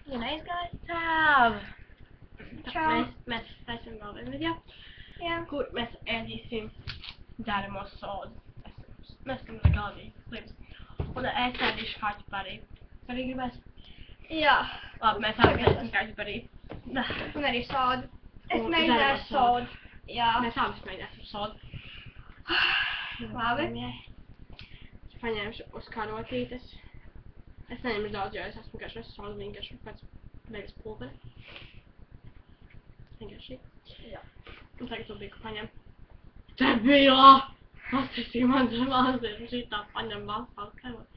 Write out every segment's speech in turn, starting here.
Neizgājas Čau. Mēs taisam vēl vienu video, kur mēs ēdīsim dzēramos sodus. Mēs tam galvīgi libs. Un es ēdīšu kaķu barību. Arī gribēs? Jā. Labi, mēs apēsim kaķu barību. Un arī sodu. Es Un mēģināšu dzēramos sodu. sodu. Jā. Mēs abas mēģināsim sodu. Labi. Es paņēmušu uz karotītes. Es neņemu daudz, jo es esmu garšos sodu, viņa garšo pēc veļas pulveri. Vienkārši. Jā. Un tagad tu biju paņem. Debila! Pastāstīja man zemāziem šitā paņem valstās karot.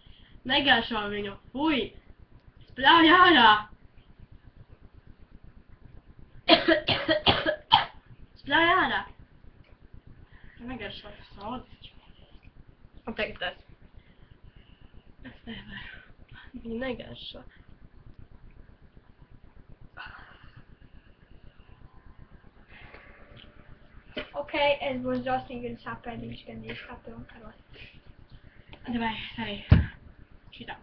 Negaišo viņu, fuj! Spļauj ārā! Spļauj ārā! Negaišo sodu. Un tagad es. Es nevaru. Viņa negaišo. Ok, es būšu drosmīgi un sapēdīšu gan īskapi un karot. Davai, arī. Šitā.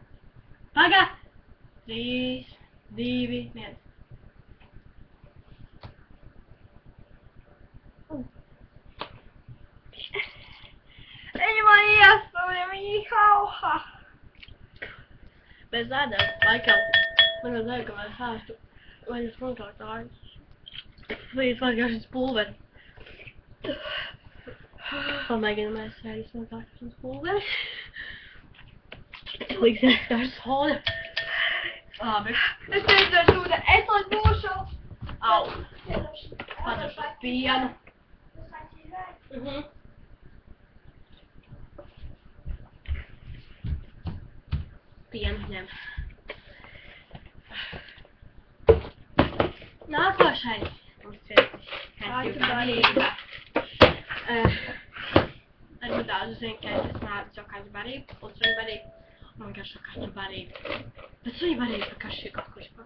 Paga! 3, 2, 1. Viņi man iesūja, viņi hauha. Bez ēdēm, laikam, man vajadzēja, ka mēs ēstu vaļas kontaktājus. Līdz vargāšas pulveri. Pamēģinām mēs ēdīs kontaktājus pulveri. Līdz ēstāšu soda. Labi. Es mēģināšu ūdeni, es lai būšu. Au. Padošu pienu. Pienu ņem. Nākošais mums ir kaķu barība. Varbūt daudz zina, ka es nādu savu kaķu barību un suņu barību. Un man garšo kaķu barību. Bet suņu barību garšo kaut ko vispār.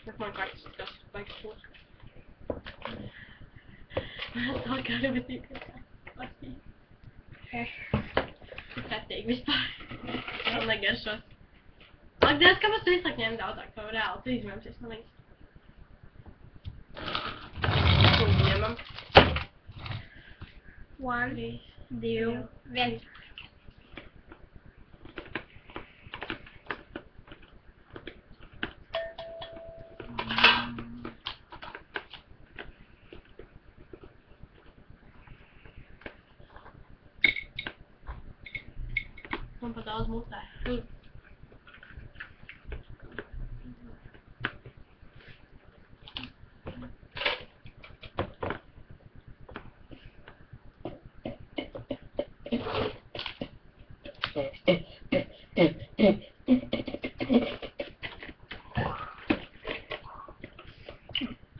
Bet man kaķis tas baigs pūs. Man tā kā ļoti tikai lasīt. Pretīgi vispār. Man negaršos. Ak, Dievs, kāpēc tu vislāk ņem daudzāk tev reāli? Tu izņemsies no viņas. Un ņemam. 1, 2, 1. Man pat daudz mutē.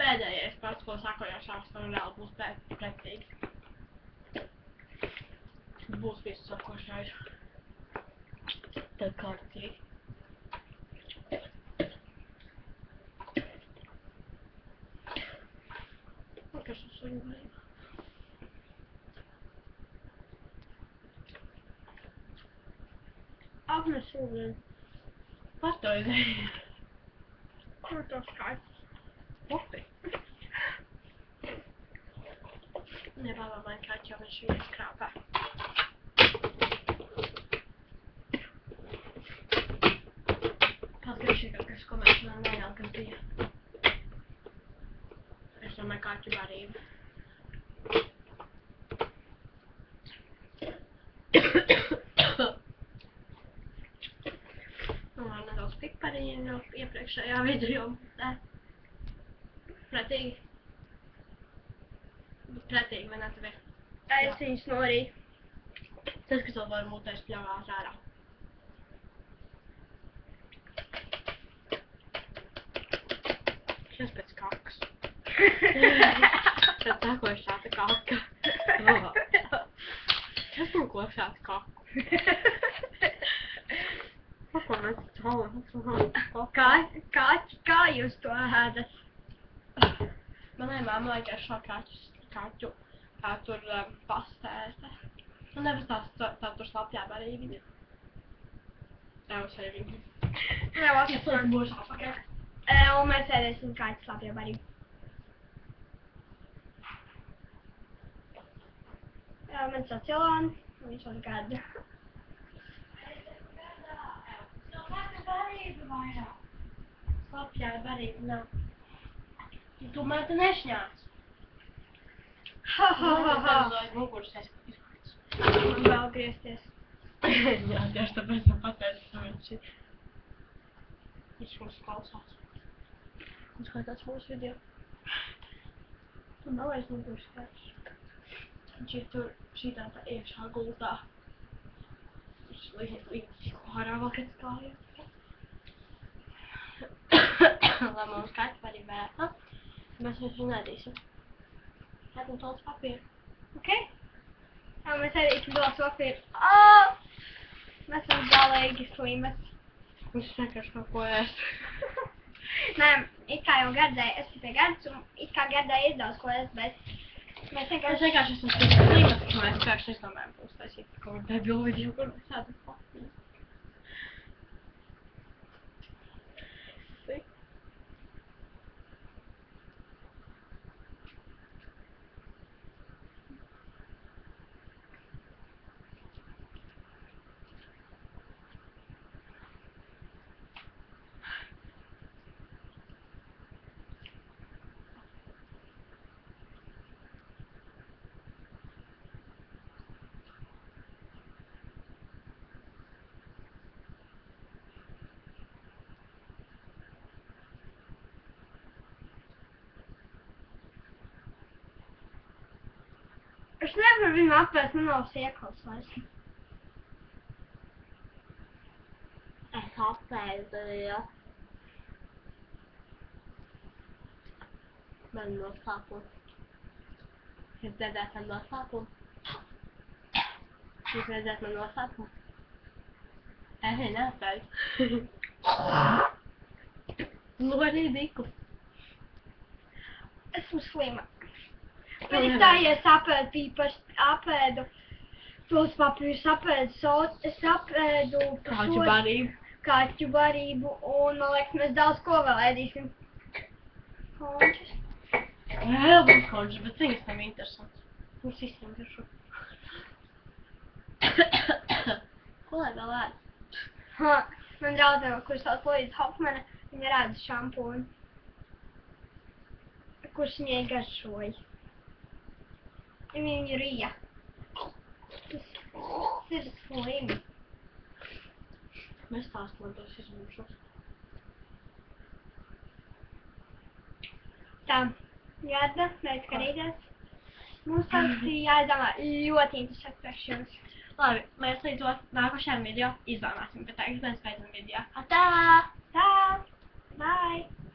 Pēdējais pats, ko sakojošās, tam reāli būs pretīgi. Būs visu sakošais. Tad kārtīgi. Un kas uz suņu barību? Apnes ūdeni. Pastoidēji. Kur tas kaķis? Upi. Nepadomāju kaķi, jo viņš viņu skrāpē. Atgriežīgākais, ko mēs man neļaut, kas bija. Es domāju, kaķu barība. Man nedaudz pipariņiem no iepriekšējā video. Pretīgi. Pretīgi, man atver. Es viņus norīju. Tas, kas vēl var mūtēs pļāvās ārā. Šis pēc kakas. Tad sakoši šāda kaka. Kas man ko šāda kaku? Ko mēs cauri? Kā jūs to ēdat? Manai mamai garšo kaķu kā tur pastēta. Un nevis tā tur slapjā barība viņa. Jā, es arī viņu. Jā, vēl Es laiku būšu apakaļ. Un mēs ēdēsim kāds slapja barību. Man sauc Ilona, viņš man gada. Slapjā barība nav. Tu man te nešņāc. Ha, ha, ha, ha. Aiz muguras izkrits. Man vēl griezties. Jā, tieši tāpēc man pateicu, ka viņš mums klausās. Viņš skatās mūsu video. Tu nav aiz muguras skats. Viņš ir tur šitā tā iekšā gultā. Viņš līdz ārā vēl kad stāja. Lai mums kāds arī vērtā, mēs viņu nedīsim. Ēdam daudz papīru. Ok? Jā, mēs ēdīsim daudz papīru. Mēs esam galīgi slimas. Viņš vienkārši kaut ko ēst. Nē, it kā jau gardēja, es tikai gards un it kā gardēja ir daudz ko ēst, bet mēs Es vienkārši... vienkārši esmu tik slimas, ka mēs pēkšņi izdomājam uztaisīt kaut kādu debilu video, kur mēs ēdam papīru. Es nevaru viņu apēst, man nav siekals vairs. Es apēdu, ja. Man noslēpumu. Jūs redzēt man noslēpumu? Jūs redzēt man noslēpumu? Es viņu neapēdu. Lorī diku. Esmu slima. Man ir tā, ja es apēdu pīpaši, apēdu tos papīrus, apēdu sotu, es apēdu Kāķu barību. Kaķu barību, un man liekas, mēs daudz ko vēl ēdīsim. Končus. Vēl būs končus, bet viņas nav interesants. Mums visiem garšo. Ko lai vēl ēd? Ha, man draudzene, kurš sauc Lūīza Hofmana, viņa rāda šampūnu, kurš viņai garšoja. Viņa rīja. Tas ir slimi. Mēs stāstam tos izmūšos. Tā, Gārda, mēs skanīties. Mums tas ir jāizdomā ļoti interesanti priekš jums. Labi, mēs līdz nākošajam video izdomāsim, bet tagad mēs beidzam video. Atā! Tā, bye!